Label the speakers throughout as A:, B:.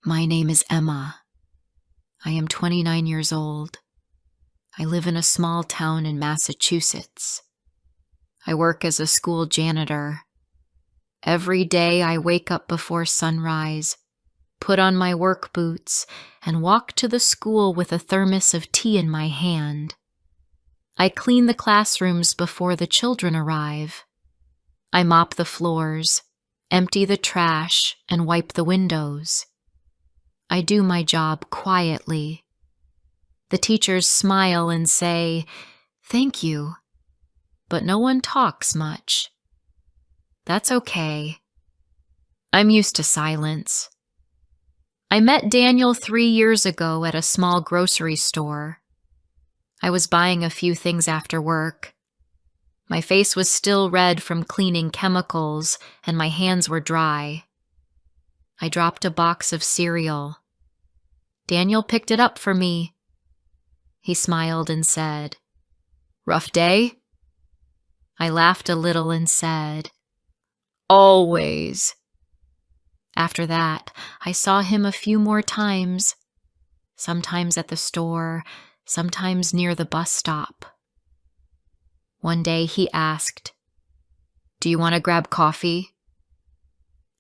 A: My name is Emma. I am 29 years old. I live in a small town in Massachusetts. I work as a school janitor. Every day I wake up before sunrise, put on my work boots, and walk to the school with a thermos of tea in my hand. I clean the classrooms before the children arrive. I mop the floors, empty the trash, and wipe the windows. I do my job quietly. The teachers smile and say, "Thank you," but no one talks much. That's okay. I'm used to silence. I met Daniel 3 years ago at a small grocery store. I was buying a few things after work. My face was still red from cleaning chemicals, and my hands were dry. I dropped a box of cereal. Daniel picked it up for me. He smiled and said, "Rough day?" I laughed a little and said, "Always." After that, I saw him a few more times, sometimes at the store, sometimes near the bus stop. One day he asked, "Do you want to grab coffee?"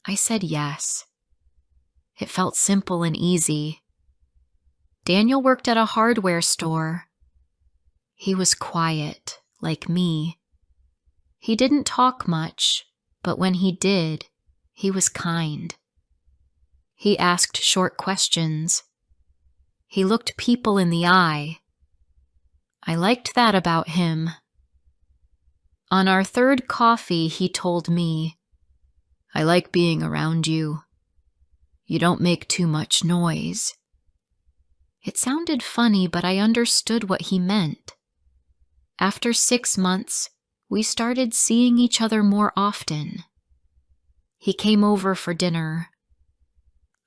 A: I said yes. It felt simple and easy. Daniel worked at a hardware store. He was quiet, like me. He didn't talk much, but when he did, he was kind. He asked short questions. He looked people in the eye. I liked that about him. On our third coffee, he told me, "I like being around you. You don't make too much noise." It sounded funny, but I understood what he meant. After 6 months, we started seeing each other more often. He came over for dinner.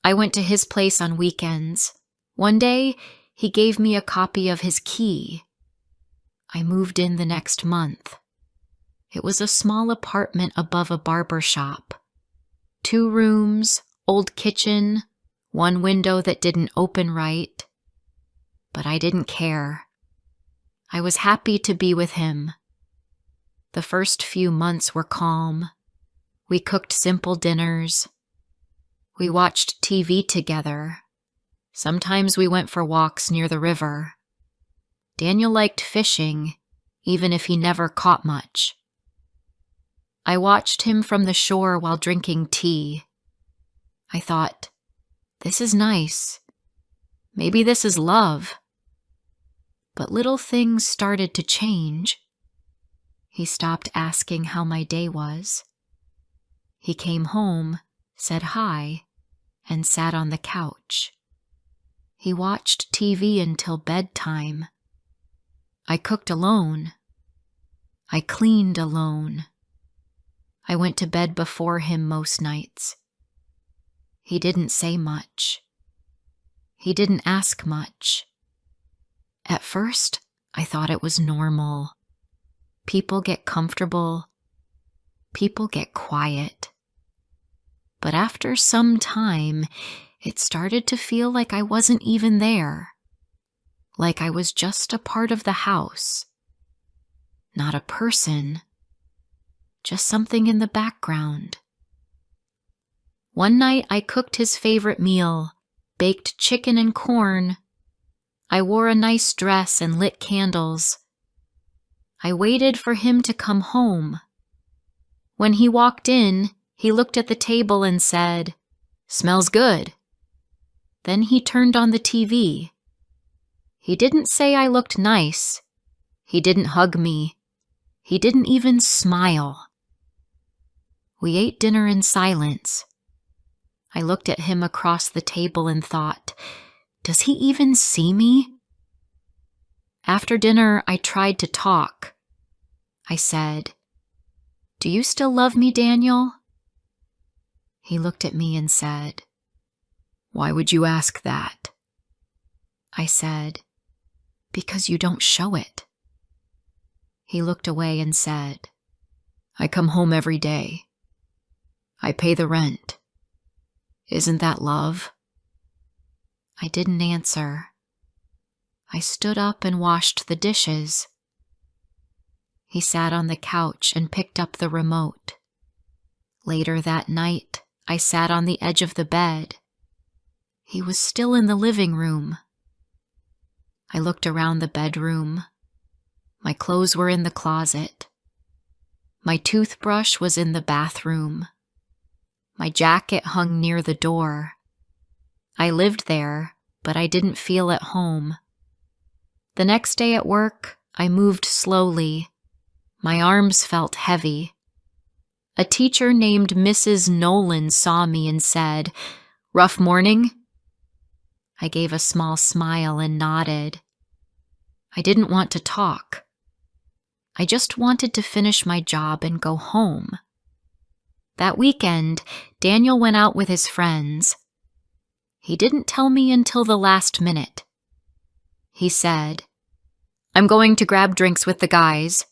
A: I went to his place on weekends. One day, he gave me a copy of his key. I moved in the next month. It was a small apartment above a barber shop. 2 rooms, old kitchen, 1 window that didn't open right. But I didn't care. I was happy to be with him. The first few months were calm. We cooked simple dinners. We watched TV together. Sometimes we went for walks near the river. Daniel liked fishing, even if he never caught much. I watched him from the shore while drinking tea. I thought, this is nice. Maybe this is love. But little things started to change. He stopped asking how my day was. He came home, said hi, and sat on the couch. He watched TV until bedtime. I cooked alone. I cleaned alone. I went to bed before him most nights. He didn't say much. He didn't ask much. At first, I thought it was normal. People get comfortable. People get quiet. But after some time, it started to feel like I wasn't even there. Like I was just a part of the house. Not a person. Just something in the background. One night I cooked his favorite meal, baked chicken and corn. I wore a nice dress and lit candles. I waited for him to come home. When he walked in, he looked at the table and said, "Smells good." Then he turned on the TV. He didn't say I looked nice. He didn't hug me. He didn't even smile. We ate dinner in silence. I looked at him across the table and thought, does he even see me? After dinner, I tried to talk. I said, "Do you still love me, Daniel?" He looked at me and said, "Why would you ask that?" I said, "Because you don't show it." He looked away and said, "I come home every day. I pay the rent. Isn't that love?" I didn't answer. I stood up and washed the dishes. He sat on the couch and picked up the remote. Later that night, I sat on the edge of the bed. He was still in the living room. I looked around the bedroom. My clothes were in the closet. My toothbrush was in the bathroom. My jacket hung near the door. I lived there, but I didn't feel at home. The next day at work, I moved slowly. My arms felt heavy. A teacher named Mrs. Nolan saw me and said, "Rough morning?" I gave a small smile and nodded. I didn't want to talk. I just wanted to finish my job and go home. That weekend, Daniel went out with his friends. He didn't tell me until the last minute. He said, "I'm going to grab drinks with the guys."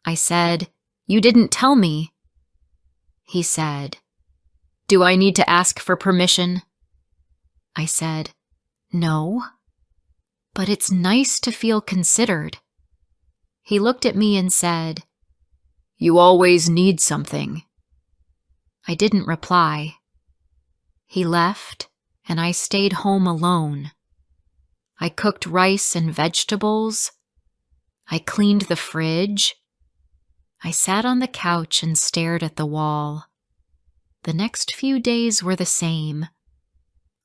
A: I said, "You didn't tell me." He said, "Do I need to ask for permission?" I said, "No, but it's nice to feel considered." He looked at me and said, "You always need something." I didn't reply. He left, and I stayed home alone. I cooked rice and vegetables. I cleaned the fridge. I sat on the couch and stared at the wall. The next few days were the same.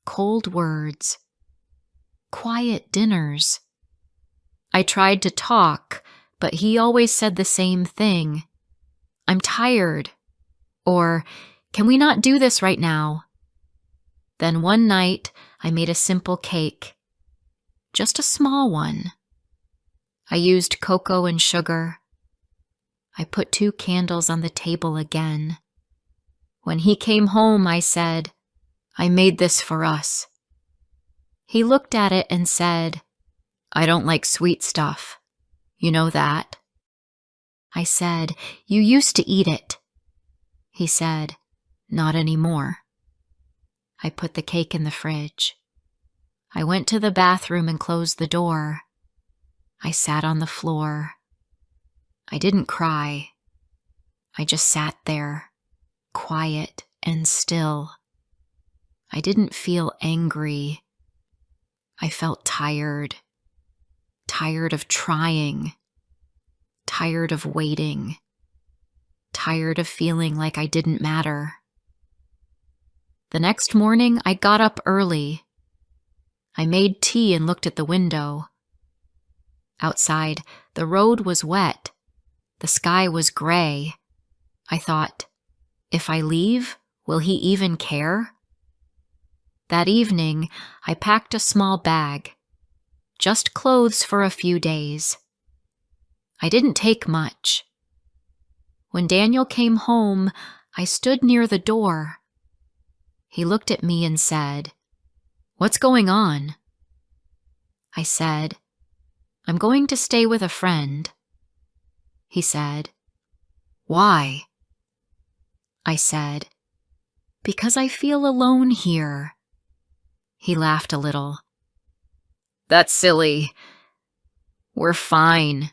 A: Cold words. Quiet dinners. I tried to talk, but he always said the same thing. "I'm tired," or "Can we not do this right now?" Then one night, I made a simple cake. Just a small one. I used cocoa and sugar. I put 2 candles on the table again. When he came home, I said, "I made this for us." He looked at it and said, "I don't like sweet stuff. You know that." I said, "You used to eat it." He said, "Not anymore." I put the cake in the fridge. I went to the bathroom and closed the door. I sat on the floor. I didn't cry. I just sat there, quiet and still. I didn't feel angry. I felt tired. Tired of trying. Tired of waiting. Tired of feeling like I didn't matter. The next morning, I got up early. I made tea and looked at the window. Outside, the road was wet. The sky was gray. I thought, if I leave, will he even care? That evening, I packed a small bag. Just clothes for a few days. I didn't take much. When Daniel came home, I stood near the door. He looked at me and said, "What's going on?" I said, "I'm going to stay with a friend." He said, "Why?" I said, "Because I feel alone here." He laughed a little. "That's silly. We're fine."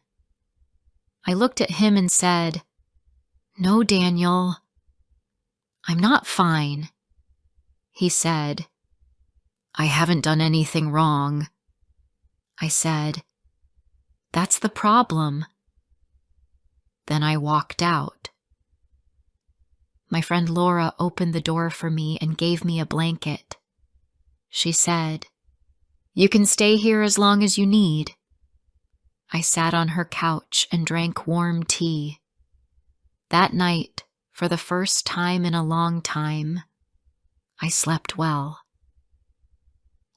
A: I looked at him and said, "No, Daniel, I'm not fine." He said, "I haven't done anything wrong." I said, "That's the problem." Then I walked out. My friend Laura opened the door for me and gave me a blanket. She said, "You can stay here as long as you need." I sat on her couch and drank warm tea. That night, for the first time in a long time, I slept well.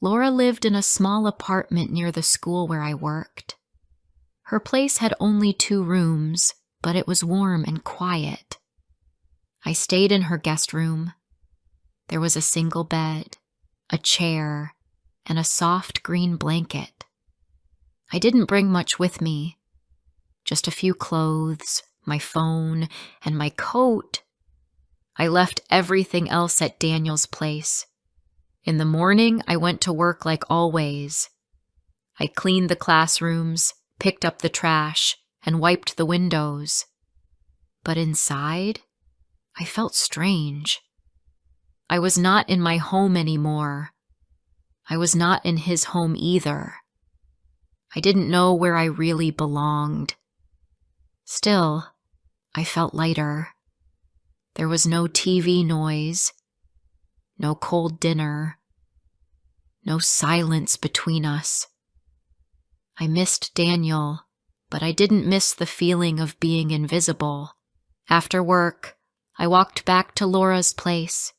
A: Laura lived in a small apartment near the school where I worked. Her place had only 2 rooms, but it was warm and quiet. I stayed in her guest room. There was a single bed, a chair, and a soft green blanket. I didn't bring much with me. Just a few clothes, my phone, and my coat. I left everything else at Daniel's place. In the morning, I went to work like always. I cleaned the classrooms, picked up the trash, and wiped the windows. But inside, I felt strange. I was not in my home anymore. I was not in his home either. I didn't know where I really belonged. Still, I felt lighter. There was no TV noise, no cold dinner, no silence between us. I missed Daniel, but I didn't miss the feeling of being invisible. After work, I walked back to Laura's place.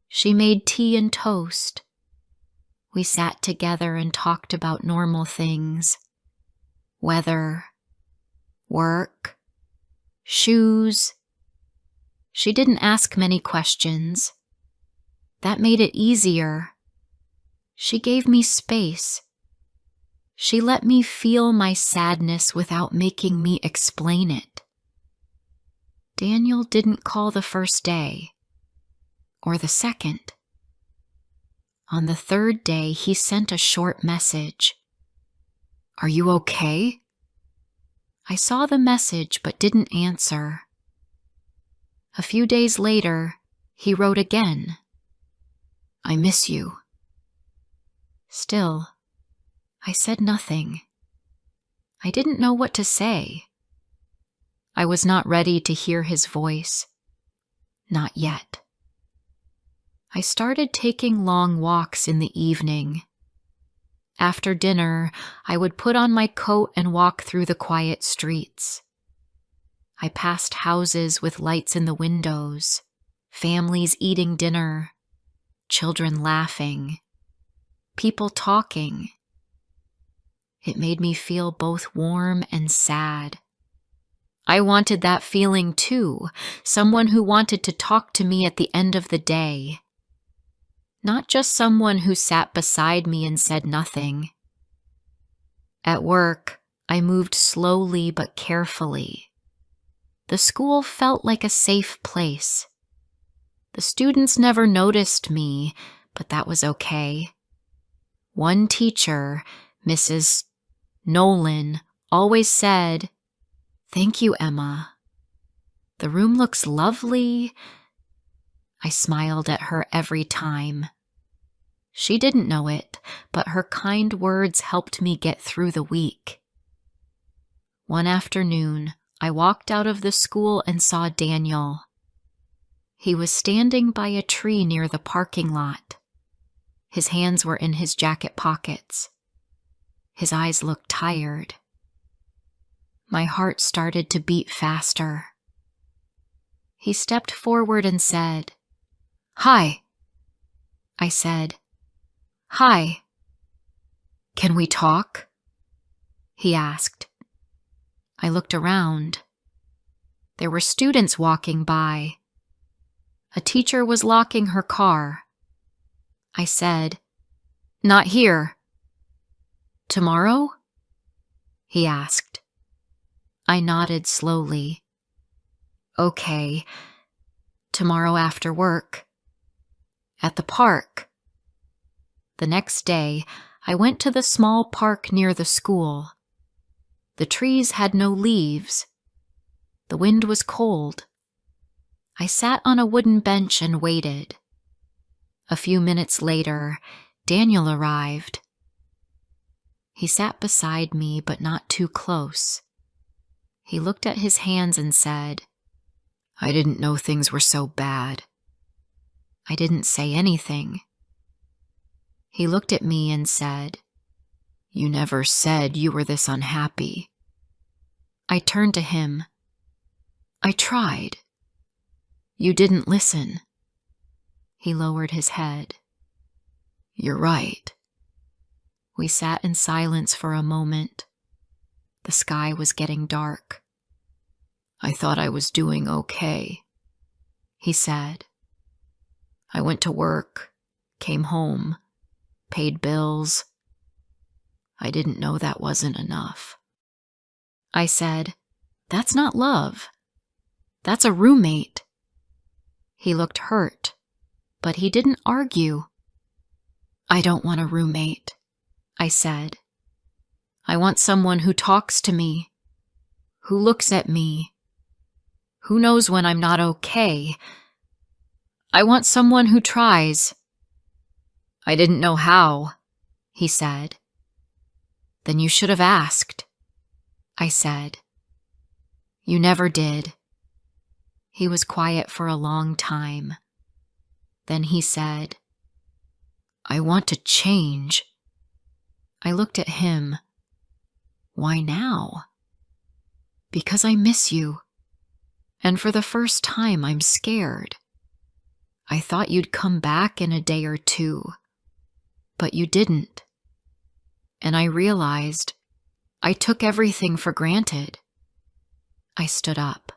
A: She made tea and toast. We sat together and talked about normal things. Weather, work, shoes. She didn't ask many questions. That made it easier. She gave me space. She let me feel my sadness without making me explain it. Daniel didn't call the first day, or the second. On the third day, he sent a short message. "Are you okay?" I saw the message but didn't answer. A few days later, he wrote again. "I miss you." Still, I said nothing. I didn't know what to say. I was not ready to hear his voice. Not yet. I started taking long walks in the evening. After dinner, I would put on my coat and walk through the quiet streets. I passed houses with lights in the windows, families eating dinner, children laughing, people talking. It made me feel both warm and sad. I wanted that feeling too, someone who wanted to talk to me at the end of the day. Not just someone who sat beside me and said nothing. At work, I moved slowly but carefully. The school felt like a safe place. The students never noticed me, but that was okay. One teacher, Mrs. Nolan, always said, "Thank you, Emma. The room looks lovely." I smiled at her every time. She didn't know it, but her kind words helped me get through the week. One afternoon, I walked out of the school and saw Daniel. He was standing by a tree near the parking lot. His hands were in his jacket pockets. His eyes looked tired. My heart started to beat faster. He stepped forward and said, "Hi." I said, "Hi." "Can we talk?" he asked. I looked around. There were students walking by. A teacher was locking her car. I said, "Not here." "Tomorrow?" he asked. I nodded slowly. "Okay. Tomorrow after work. At the park." The next day, I went to the small park near the school. The trees had no leaves. The wind was cold. I sat on a wooden bench and waited. A few minutes later, Daniel arrived. He sat beside me, but not too close. He looked at his hands and said, "I didn't know things were so bad." I didn't say anything. He looked at me and said, "You never said you were this unhappy." I turned to him. "I tried." "You didn't listen." He lowered his head. "You're right." We sat in silence for a moment. The sky was getting dark. "I thought I was doing okay," he said. "I went to work, came home, paid bills. I didn't know that wasn't enough." I said, "That's not love. That's a roommate." He looked hurt, but he didn't argue. I don't want a roommate, I said. I want someone who talks to me, who looks at me, who knows when I'm not okay. I want someone who tries. I didn't know how, he said. Then you should have asked, I said. You never did. He was quiet for a long time. Then he said, I want to change. I looked at him. Why now? Because I miss you. And for the first time, I'm scared. I thought you'd come back in a day or two, but you didn't. And I realized I took everything for granted. I stood up.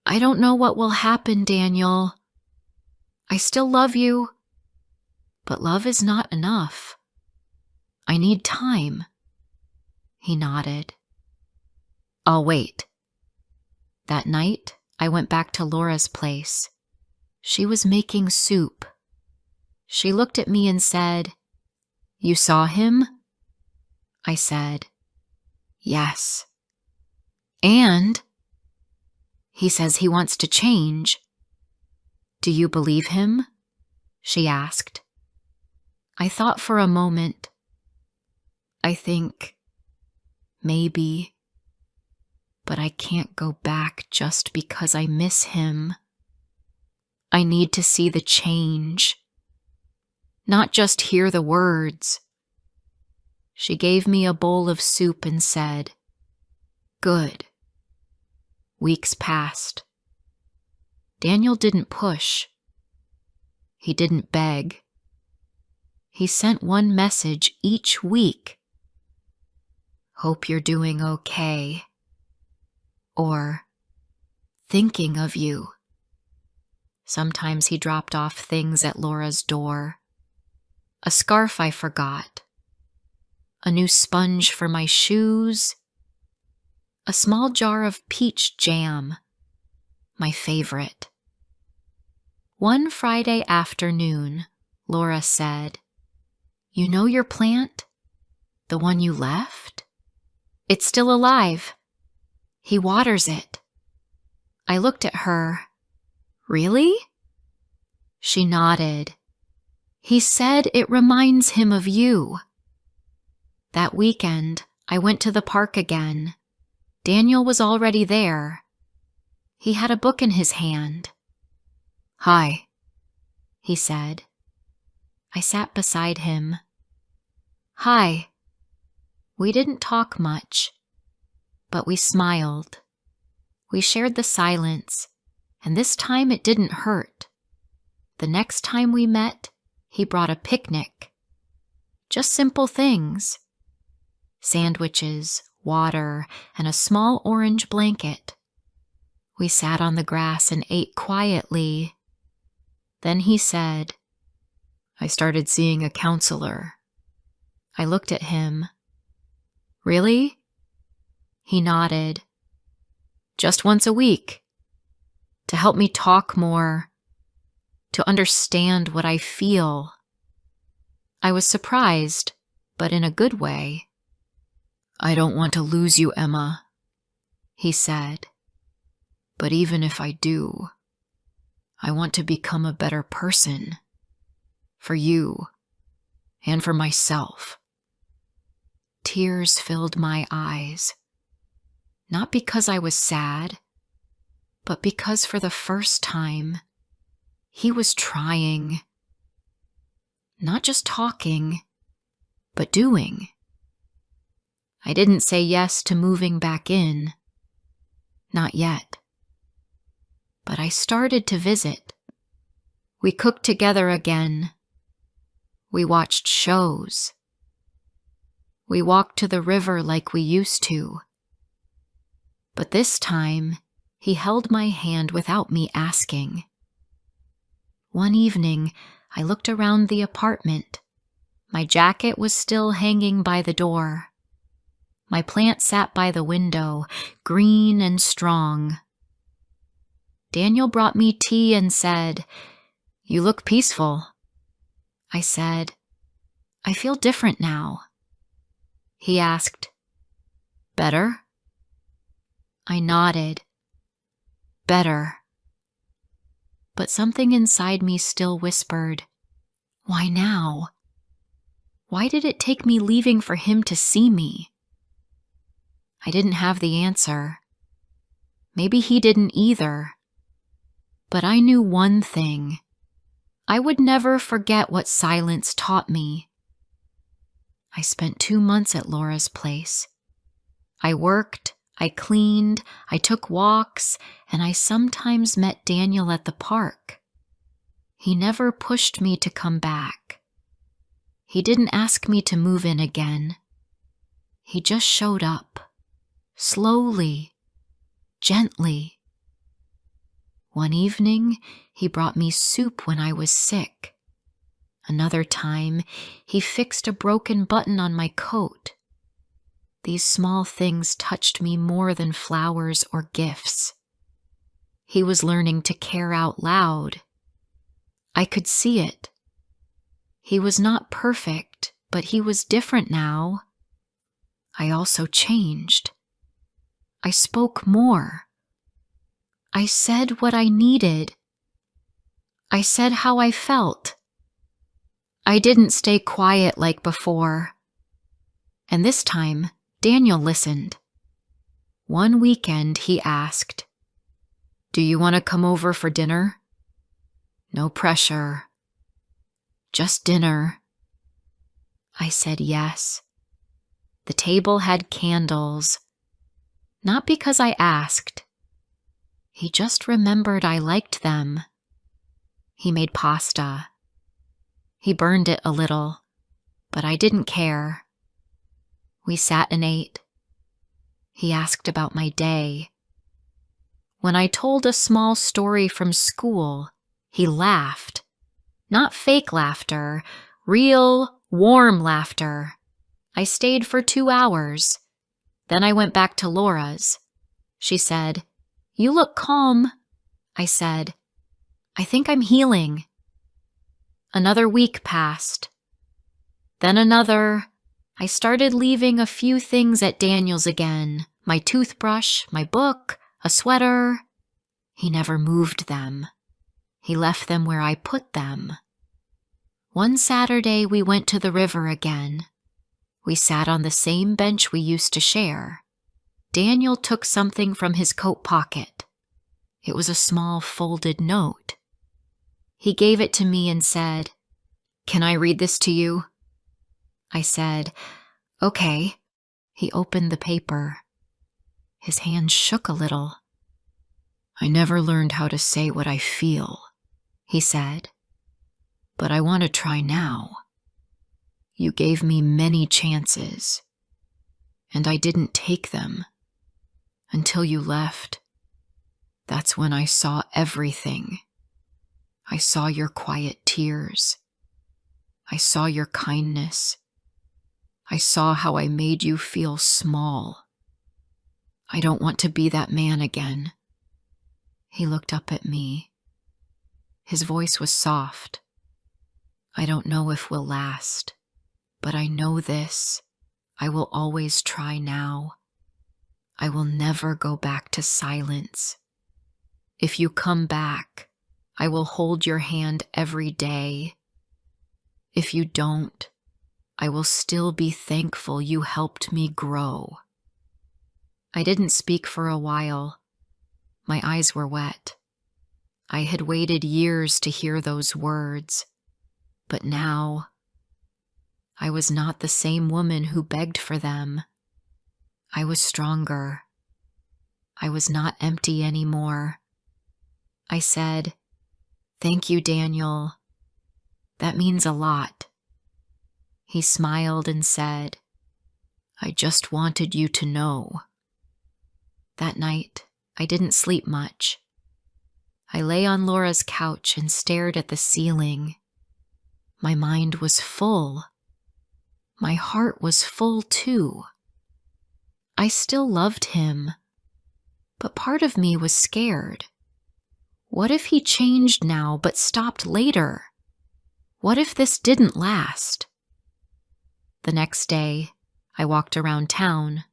A: I don't know what will happen, Daniel. I still love you, but love is not enough. I need time. He nodded. I'll wait. That night, I went back to Laura's place. She was making soup. She looked at me and said, You saw him? I said, Yes. And he says he wants to change. Do you believe him? She asked. I thought for a moment. I think, maybe, but I can't go back just because I miss him. I need to see the change, not just hear the words. She gave me a bowl of soup and said, Good. Weeks passed. Daniel didn't push. He didn't beg. He sent one message each week. Hope you're doing okay. Or, thinking of you. Sometimes he dropped off things at Laura's door. A scarf I forgot. A new sponge for my shoes. A small jar of peach jam, my favorite. One Friday afternoon, Laura said, You know your plant? The one you left? It's still alive. He waters it. I looked at her. Really? She nodded. He said it reminds him of you. That weekend, I went to the park again. Daniel was already there. He had a book in his hand. Hi, he said. I sat beside him. Hi. We didn't talk much, but we smiled. We shared the silence, and this time it didn't hurt. The next time we met, he brought a picnic. Just simple things. Sandwiches, water, and a small orange blanket. We sat on the grass and ate quietly. Then he said, I started seeing a counselor. I looked at him. Really? He nodded. Just once a week. To help me talk more. To understand what I feel. I was surprised, but in a good way. I don't want to lose you, Emma, he said. But even if I do, I want to become a better person. For you, and for myself. Tears filled my eyes. Not because I was sad, but because for the first time, he was trying. Not just talking, but doing. I didn't say yes to moving back in. Not yet. But I started to visit. We cooked together again. We watched shows. We walked to the river like we used to. But this time, he held my hand without me asking. One evening, I looked around the apartment. My jacket was still hanging by the door. My plant sat by the window, green and strong. Daniel brought me tea and said, You look peaceful. I said, I feel different now. He asked, "Better?" I nodded. Better. But something inside me still whispered, "Why now? Why did it take me leaving for him to see me?" I didn't have the answer. Maybe he didn't either. But I knew one thing. I would never forget what silence taught me. I spent 2 months at Laura's place. I worked, I cleaned, I took walks, and I sometimes met Daniel at the park. He never pushed me to come back. He didn't ask me to move in again. He just showed up, slowly, gently. One evening, he brought me soup when I was sick. Another time, he fixed a broken button on my coat. These small things touched me more than flowers or gifts. He was learning to care out loud. I could see it. He was not perfect, but he was different now. I also changed. I spoke more. I said what I needed. I said how I felt. I didn't stay quiet like before. And this time, Daniel listened. One weekend, he asked, "Do you want to come over for dinner?" No pressure. Just dinner. I said yes. The table had candles. Not because I asked. He just remembered I liked them. He made pasta. He burned it a little, but I didn't care. We sat and ate. He asked about my day. When I told a small story from school, he laughed. Not fake laughter, real, warm laughter. I stayed for 2 hours. Then I went back to Laura's. She said, "You look calm." I said, "I think I'm healing." Another week passed. Then another. I started leaving a few things at Daniel's again. My toothbrush, my book, a sweater. He never moved them. He left them where I put them. One Saturday, we went to the river again. We sat on the same bench we used to share. Daniel took something from his coat pocket. It was a small folded note. He gave it to me and said, "Can I read this to you?" I said, "Okay." He opened the paper. His hand shook a little. "I never learned how to say what I feel," he said, "but I want to try now. You gave me many chances, and I didn't take them. Until you left. That's when I saw everything. I saw your quiet tears. I saw your kindness. I saw how I made you feel small. I don't want to be that man again." He looked up at me. His voice was soft. "I don't know if we'll last, but I know this. I will always try now. I will never go back to silence. If you come back, I will hold your hand every day. If you don't, I will still be thankful you helped me grow." I didn't speak for a while. My eyes were wet. I had waited years to hear those words, but now I was not the same woman who begged for them. I was stronger. I was not empty anymore. I said, "Thank you, Daniel. That means a lot." He smiled and said, "I just wanted you to know." That night, I didn't sleep much. I lay on Laura's couch and stared at the ceiling. My mind was full. My heart was full too. I still loved him, but part of me was scared. What if he changed now but stopped later? What if this didn't last? The next day, I walked around town.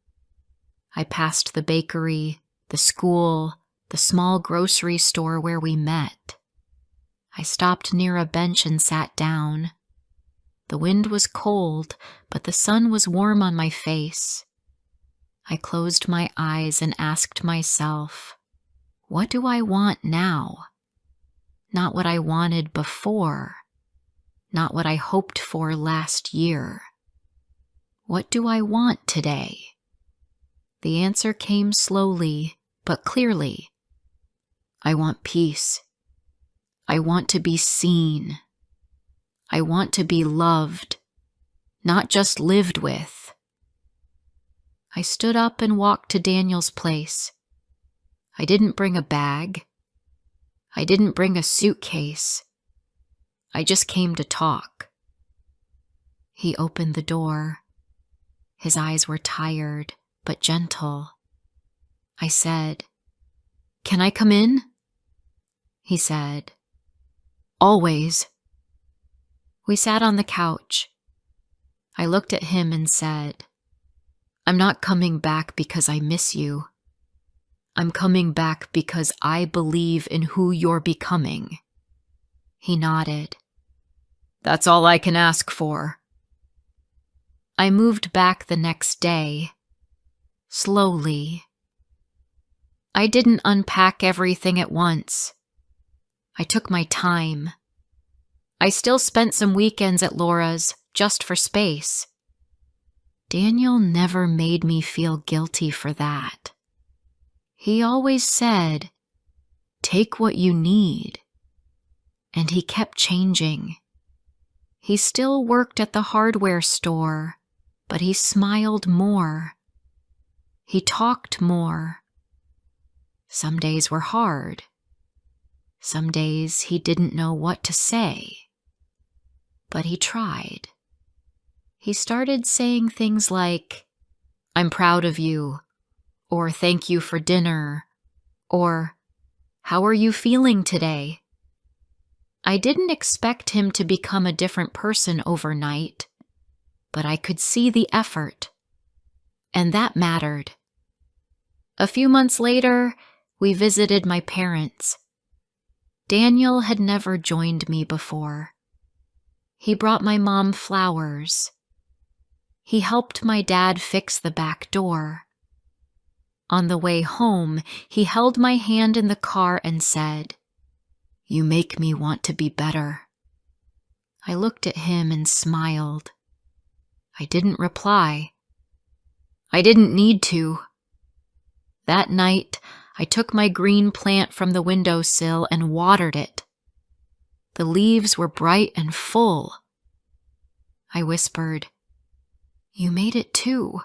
A: I passed the bakery, the school, the small grocery store where we met. I stopped near a bench and sat down. The wind was cold, but the sun was warm on my face. I closed my eyes and asked myself, what do I want now? Not what I wanted before, not what I hoped for last year. What do I want today? The answer came slowly, but clearly. I want peace. I want to be seen. I want to be loved, not just lived with. I stood up and walked to Daniel's place. I didn't bring a bag. I didn't bring a suitcase. I just came to talk. He opened the door. His eyes were tired, but gentle. I said, "Can I come in?" He said, "Always." We sat on the couch. I looked at him and said, "I'm not coming back because I miss you. I'm coming back because I believe in who you're becoming." He nodded. "That's all I can ask for." I moved back the next day, slowly. I didn't unpack everything at once. I took my time. I still spent some weekends at Laura's just for space. Daniel never made me feel guilty for that. He always said, "Take what you need." And he kept changing. He still worked at the hardware store, but he smiled more. He talked more. Some days were hard. Some days he didn't know what to say. But he tried. He started saying things like, "I'm proud of you," or "Thank you for dinner," or "How are you feeling today?" I didn't expect him to become a different person overnight, but I could see the effort, and that mattered. A few months later, we visited my parents. Daniel had never joined me before. He brought my mom flowers. He helped my dad fix the back door. On the way home, he held my hand in the car and said, "You make me want to be better." I looked at him and smiled. I didn't reply. I didn't need to. That night, I took my green plant from the windowsill and watered it. The leaves were bright and full. I whispered, "You made it too."